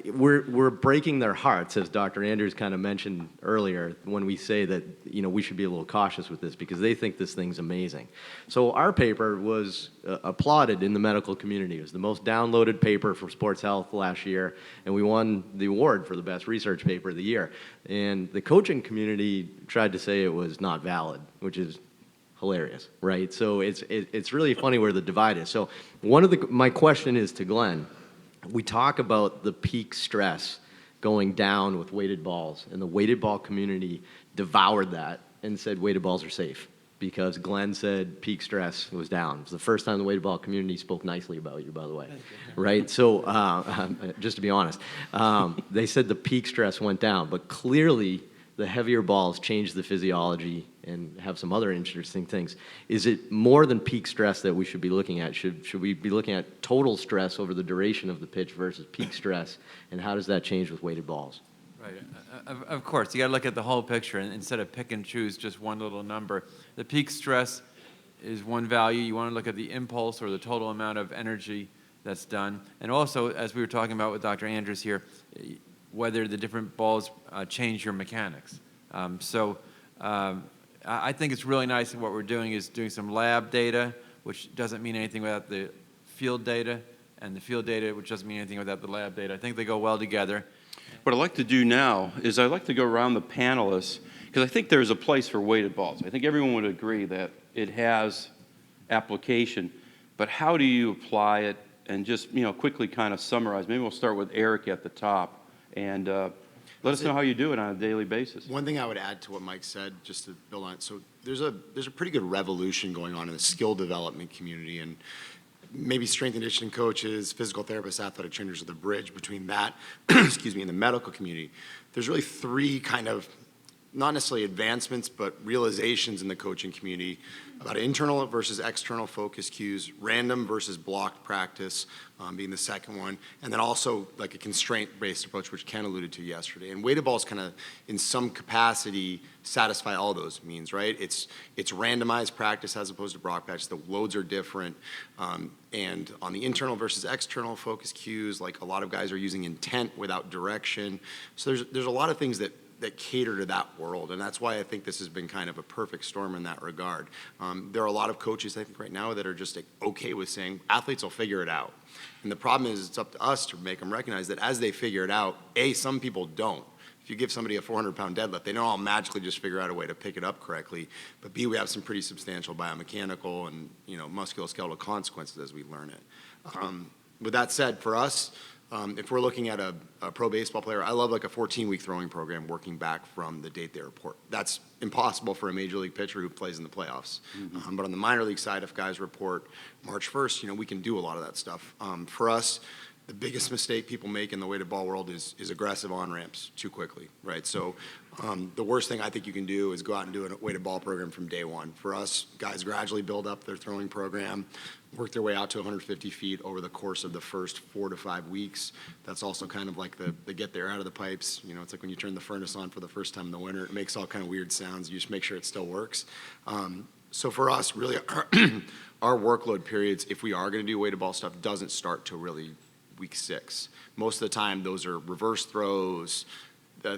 we're breaking their hearts, as Dr. Andrews kind of mentioned earlier, when we say that we should be a little cautious with this because they think this thing's amazing. So our paper was applauded in the medical community. It was the most downloaded paper for sports health last year, and we won the award for the best research paper of the year. And the coaching community tried to say it was not valid, which is hilarious, right? So it's really funny where the divide is. So my question is to Glenn. We talk about the peak stress going down with weighted balls, and the weighted ball community devoured that and said weighted balls are safe because Glenn said peak stress was down. It was the first time the weighted ball community spoke nicely about you, by the way, right? So just to be honest, they said the peak stress went down, but clearly the heavier balls change the physiology and have some other interesting things. Is it more than peak stress that we should be looking at? Should we be looking at total stress over the duration of the pitch versus peak stress, and how does that change with weighted balls? Right. Of course, you got to look at the whole picture and instead of pick and choose just one little number. The peak stress is one value. You want to look at the impulse or the total amount of energy that's done. And also, as we were talking about with Dr. Andrews here, whether the different balls change your mechanics. I think it's really nice that what we're doing is doing some lab data, which doesn't mean anything without the field data, and the field data, which doesn't mean anything without the lab data. I think they go well together. What I'd like to do now is I'd like to go around the panelists, because I think there's a place for weighted balls. I think everyone would agree that it has application, but how do you apply it? And just quickly kind of summarize. Maybe we'll start with Eric at the top, and let us know how you do it on a daily basis. One thing I would add to what Mike said, just to build on it, so there's a pretty good revolution going on in the skill development community, and maybe strength and conditioning coaches, physical therapists, athletic trainers are the bridge between that, excuse me, and the medical community. There's really three kind of, not necessarily advancements, but realizations in the coaching community about internal versus external focus cues, random versus blocked practice being the second one, and then also like a constraint-based approach, which Ken alluded to yesterday. And weighted balls kind of, in some capacity, satisfy all those means, right? It's randomized practice as opposed to block practice. The loads are different. And on the internal versus external focus cues, like a lot of guys are using intent without direction. So there's a lot of things that cater to that world, and that's why I think this has been kind of a perfect storm in that regard. There are a lot of coaches, I think, right now that are just okay with saying athletes will figure it out. And the problem is it's up to us to make them recognize that as they figure it out, A, some people don't. If you give somebody a 400-pound deadlift, they don't all magically just figure out a way to pick it up correctly. But B, we have some pretty substantial biomechanical and musculoskeletal consequences as we learn it. With that said, for us, if we're looking at a pro baseball player, I love like a 14-week throwing program working back from the date they report. That's impossible for a major league pitcher who plays in the playoffs. Mm-hmm. But on the minor league side, if guys report March 1st, we can do a lot of that stuff. For us, the biggest mistake people make in the weighted ball world is aggressive on-ramps too quickly, right? So the worst thing I think you can do is go out and do a weighted ball program from day one. For us, guys gradually build up their throwing program, work their way out to 150 feet over the course of the first 4 to 5 weeks. That's also kind of like the get there out of the pipes. It's like when you turn the furnace on for the first time in the winter, it makes all kind of weird sounds. You just make sure it still works. So for us, really, our workload periods, if we are going to do weighted ball stuff, doesn't start till really week 6. Most of the time, those are reverse throws,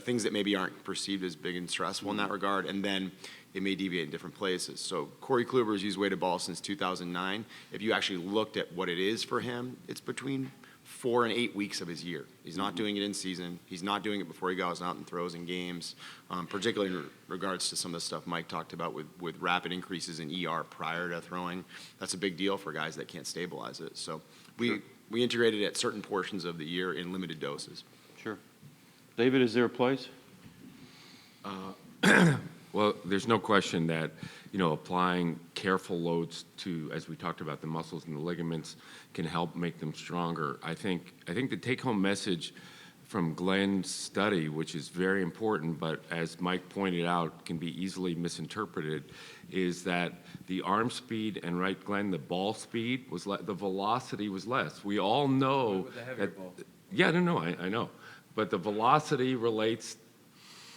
things that maybe aren't perceived as big and stressful in that regard, and then it may deviate in different places. So Corey Kluber's used weighted ball since 2009. If you actually looked at what it is for him, it's between 4 and 8 weeks of his year. He's not doing it in season. He's not doing it before he goes out and throws in games, particularly in regards to some of the stuff Mike talked about with rapid increases in ER prior to throwing. That's a big deal for guys that can't stabilize it. So we integrated it at certain portions of the year in limited doses. Sure. David, is there a place? Well, there's no question that, applying careful loads to, as we talked about, the muscles and the ligaments can help make them stronger. I think the take-home message from Glenn's study, which is very important, but as Mike pointed out, can be easily misinterpreted, is that the arm speed and, right, Glenn, the ball speed was the velocity was less. We all know With the heavier that. ball. Yeah, no, I know, but the velocity relates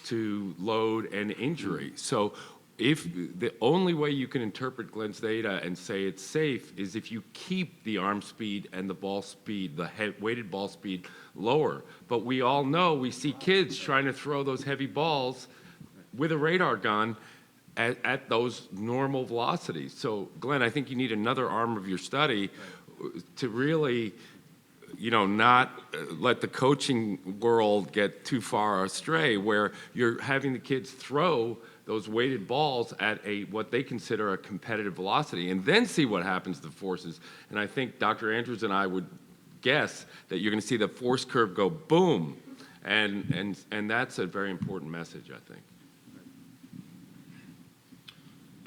to load and injury. So if the only way you can interpret Glenn's data and say it's safe is if you keep the arm speed and the ball speed, the weighted ball speed lower. But we all know, we see kids trying to throw those heavy balls with a radar gun at those normal velocities. So Glenn, I think you need another arm of your study to really, not let the coaching world get too far astray, where you're having the kids throw those weighted balls at what they consider a competitive velocity, and then see what happens to the forces. And I think Dr. Andrews and I would guess that you're going to see the force curve go boom, and that's a very important message, I think.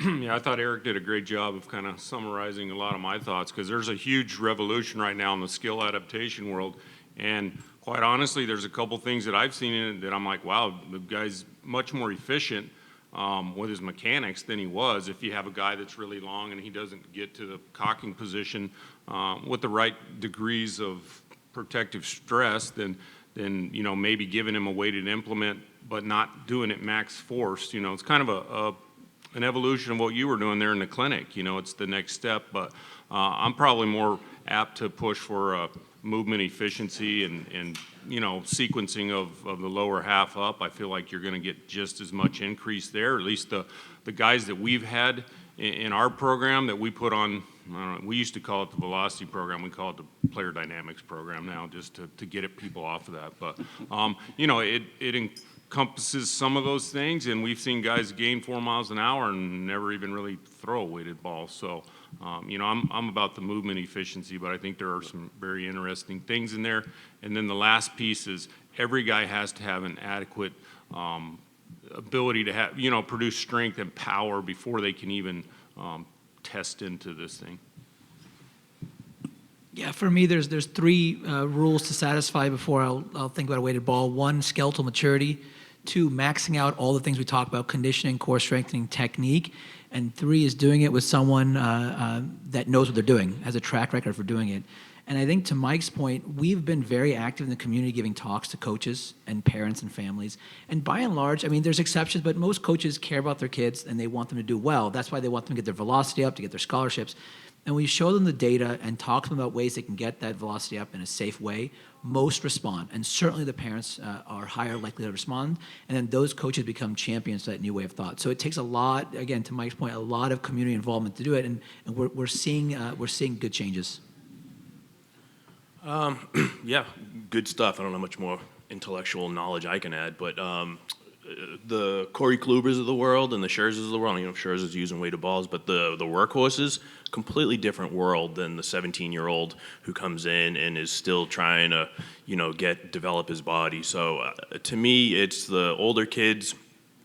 Yeah, I thought Eric did a great job of kind of summarizing a lot of my thoughts, because there's a huge revolution right now in the skill adaptation world. And quite honestly, there's a couple things that I've seen in it that I'm like, wow, the guy's much more efficient with his mechanics than he was. If you have a guy that's really long and he doesn't get to the cocking position with the right degrees of protective stress, then maybe giving him a weighted implement but not doing it max force. It's kind of an evolution of what you were doing there in the clinic. It's the next step, but I'm probably more apt to push for movement efficiency and sequencing of the lower half up. I feel like you're going to get just as much increase there. At least the guys that we've had in our program that we put on, I don't know, we used to call it the velocity program. We call it the player dynamics program now, just to get people off of that. But it encompasses some of those things, and we've seen guys gain 4 miles an hour and never even really throw a weighted ball. So, I'm about the movement efficiency, but I think there are some very interesting things in there. And then the last piece is every guy has to have an adequate ability to have, produce strength and power before they can even test into this thing. Yeah, for me, there's 3 rules to satisfy before I'll think about a weighted ball. 1, skeletal maturity. 2, maxing out all the things we talk about, conditioning, core strengthening, technique. And 3 is doing it with someone that knows what they're doing, has a track record for doing it. And I think to Mike's point, we've been very active in the community giving talks to coaches and parents and families. And by and large, I mean, there's exceptions, but most coaches care about their kids and they want them to do well. That's why they want them to get their velocity up, to get their scholarships. And we show them the data and talk to them about ways they can get that velocity up in a safe way. Most respond, and certainly the parents are higher likely to respond, and then those coaches become champions to that new way of thought. So it takes a lot, again, to Mike's point, a lot of community involvement to do it, and we're seeing good changes. Yeah, good stuff. I don't know how much more intellectual knowledge I can add, but the Corey Klubers of the world and the Scherzers of the world, Scherzer's using weighted balls, but the workhorses, completely different world than the 17-year-old who comes in and is still trying to, develop his body. So to me, it's the older kids,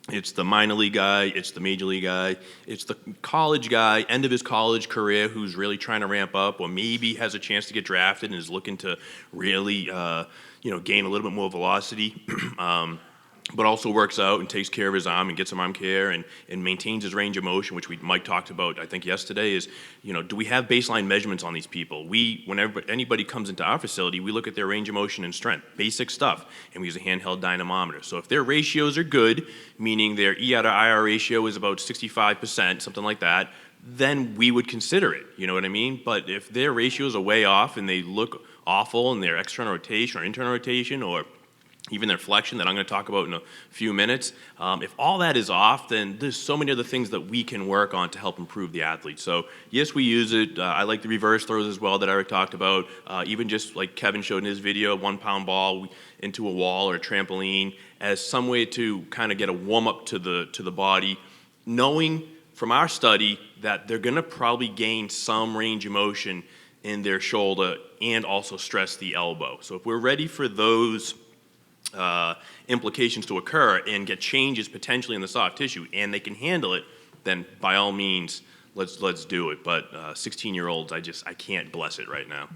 it's the minor league guy, it's the major league guy, it's the college guy, end of his college career, who's really trying to ramp up, or maybe has a chance to get drafted and is looking to really, gain a little bit more velocity. But also works out and takes care of his arm and gets some arm care and maintains his range of motion, which Mike talked about, I think, yesterday, is, do we have baseline measurements on these people? Whenever anybody comes into our facility, we look at their range of motion and strength, basic stuff, and we use a handheld dynamometer. So if their ratios are good, meaning their ER to IR ratio is about 65%, something like that, then we would consider it, you know what I mean? But if their ratios are way off and they look awful in their external rotation or internal rotation or even their flexion that I'm going to talk about in a few minutes, if all that is off, then there's so many other things that we can work on to help improve the athlete. So yes, we use it. I like the reverse throws as well that Eric talked about. Even just like Kevin showed in his video, 1 pound ball into a wall or a trampoline as some way to kind of get a warm up to the body, knowing from our study that they're going to probably gain some range of motion in their shoulder and also stress the elbow. So if we're ready for those implications to occur and get changes potentially in the soft tissue and they can handle it, then by all means, let's do it. But 16-year-olds, I can't bless it right now.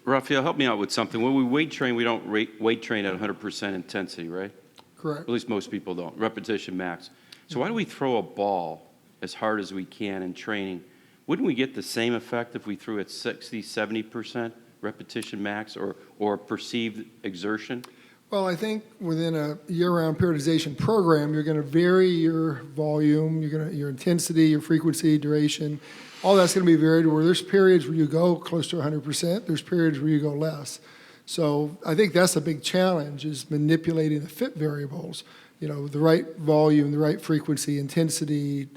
Raphael, help me out with something. When we weight train, we don't weight train at 100% intensity, right? Correct. At least most people don't. Repetition max. So why do we throw a ball as hard as we can in training? Wouldn't we get the same effect if we threw at 60, 70% repetition max or perceived exertion? Well, I think within a year-round periodization program, you're going to vary your volume, your intensity, your frequency, duration. All that's going to be varied where there's periods where you go close to 100%, there's periods where you go less. So I think that's a big challenge is manipulating the fit variables, the right volume, the right frequency, intensity,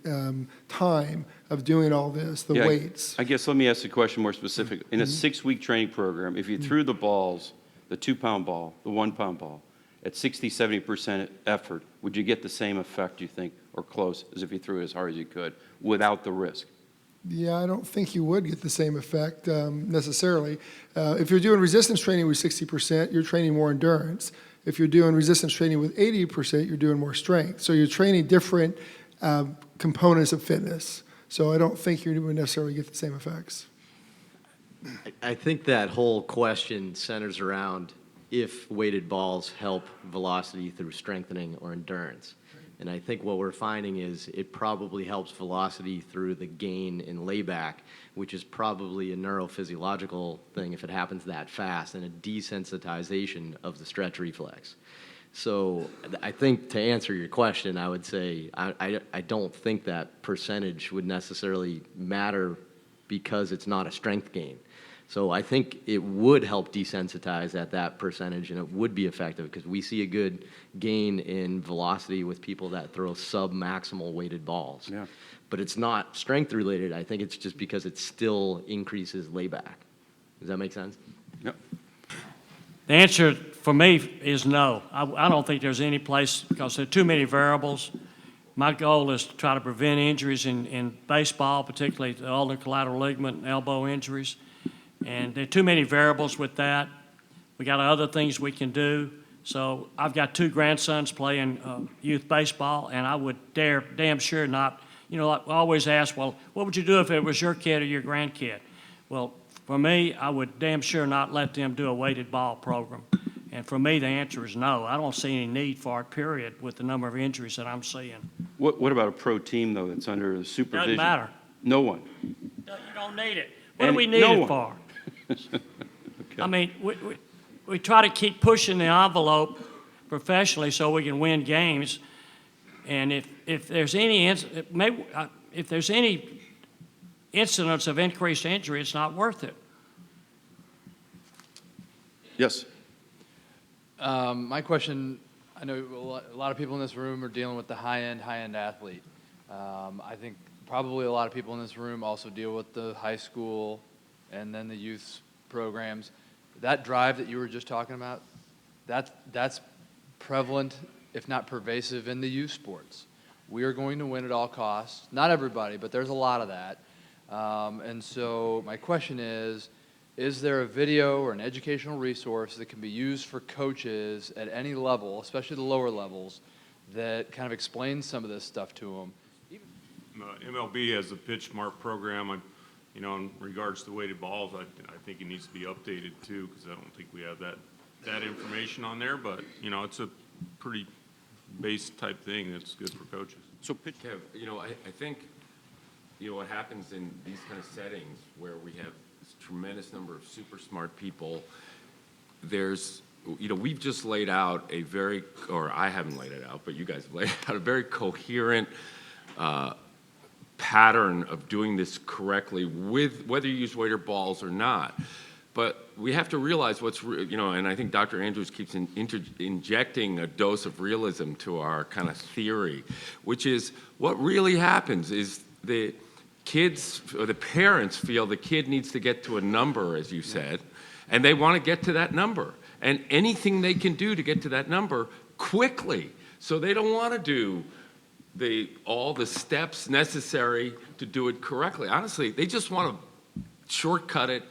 time of doing all this, the weights. I guess let me ask the question more specific. In a 6-week training program, if you threw the balls, the 2-pound ball, the 1-pound ball, at 60, 70% effort, would you get the same effect, you think, or close, as if you threw it as hard as you could, without the risk? Yeah, I don't think you would get the same effect necessarily. If you're doing resistance training with 60%, you're training more endurance. If you're doing resistance training with 80%, you're doing more strength. So you're training different components of fitness. So I don't think you would necessarily get the same effects. I think that whole question centers around if weighted balls help velocity through strengthening or endurance. And I think what we're finding is it probably helps velocity through the gain in layback, which is probably a neurophysiological thing if it happens that fast, and a desensitization of the stretch reflex. So I think to answer your question, I would say I don't think that percentage would necessarily matter because it's not a strength gain. So I think it would help desensitize at that percentage, and it would be effective because we see a good gain in velocity with people that throw sub-maximal weighted balls. Yeah. But it's not strength related. I think it's just because it still increases layback. Does that make sense? Yep. The answer for me is no. I don't think there's any place, because there are too many variables. My goal is to try to prevent injuries in baseball, particularly the ulnar collateral ligament and elbow injuries. And there are too many variables with that. We got other things we can do. So I've got 2 grandsons playing youth baseball, and I would damn sure not, I always ask, well, what would you do if it was your kid or your grandkid? Well, for me, I would damn sure not let them do a weighted ball program. And for me, the answer is no. I don't see any need for it, period, with the number of injuries that I'm seeing. What about a pro team, though, that's under the supervision? Doesn't matter. No one. You don't need it. What do we need it for? Okay. I mean, we try to keep pushing the envelope professionally so we can win games. And if there's any incidents of increased injury, it's not worth it. Yes. My question, I know a lot of people in this room are dealing with the high-end athlete. I think probably a lot of people in this room also deal with the high school and then the youth programs. That drive that you were just talking about, that's prevalent, if not pervasive, in the youth sports. We are going to win at all costs. Not everybody, but there's a lot of that. And so my question is there a video or an educational resource that can be used for coaches at any level, especially the lower levels, that kind of explains some of this stuff to them? MLB has a Pitch Smart program. In regards to weighted balls, I think it needs to be updated too, because I don't think we have that information on there. But it's a pretty base type thing that's good for coaches. So, Kev, I think what happens in these kind of settings where we have this tremendous number of super smart people, there's we've just laid out I haven't laid it out, but you guys have laid out a very coherent pattern of doing this correctly, with whether you use weighted balls or not. But we have to realize and I think Dr. Andrews keeps injecting a dose of realism to our kind of theory, which is what really happens is the kids or the parents feel the kid needs to get to a number, as you said, and they want to get to that number. And anything they can do to get to that number quickly. So they don't want to do all the steps necessary to do it correctly. Honestly, they just want to shortcut it.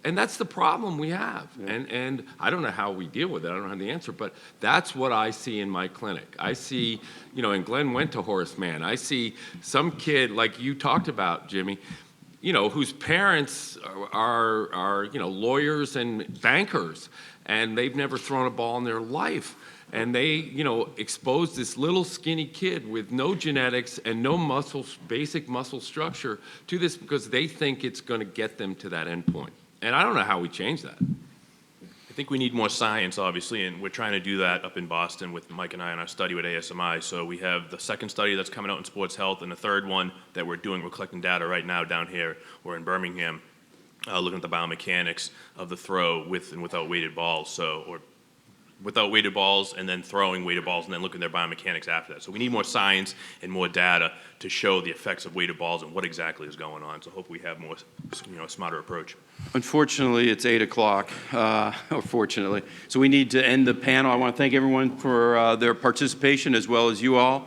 And that's the problem we have. Yeah. And I don't know how we deal with it. I don't have the answer. But that's what I see in my clinic. I see, and Glenn went to Horace Mann. I see some kid, like you talked about, Jimmy, whose parents are lawyers and bankers, and they've never thrown a ball in their life. And they, expose this little skinny kid with no genetics and no basic muscle structure to this because they think it's going to get them to that end point. And I don't know how we change that. I think we need more science, obviously, and we're trying to do that up in Boston with Mike and I in our study with ASMI. So we have the second study that's coming out in sports health, and the third one that we're doing. We're collecting data right now down here. We're in Birmingham, looking at the biomechanics of the throw with and without weighted balls. Or without weighted balls and then throwing weighted balls and then looking at their biomechanics after that. So we need more science and more data to show the effects of weighted balls and what exactly is going on. So hopefully we have more, a smarter approach. Unfortunately, it's 8 o'clock, or fortunately. So we need to end the panel. I want to thank everyone for their participation as well as you all.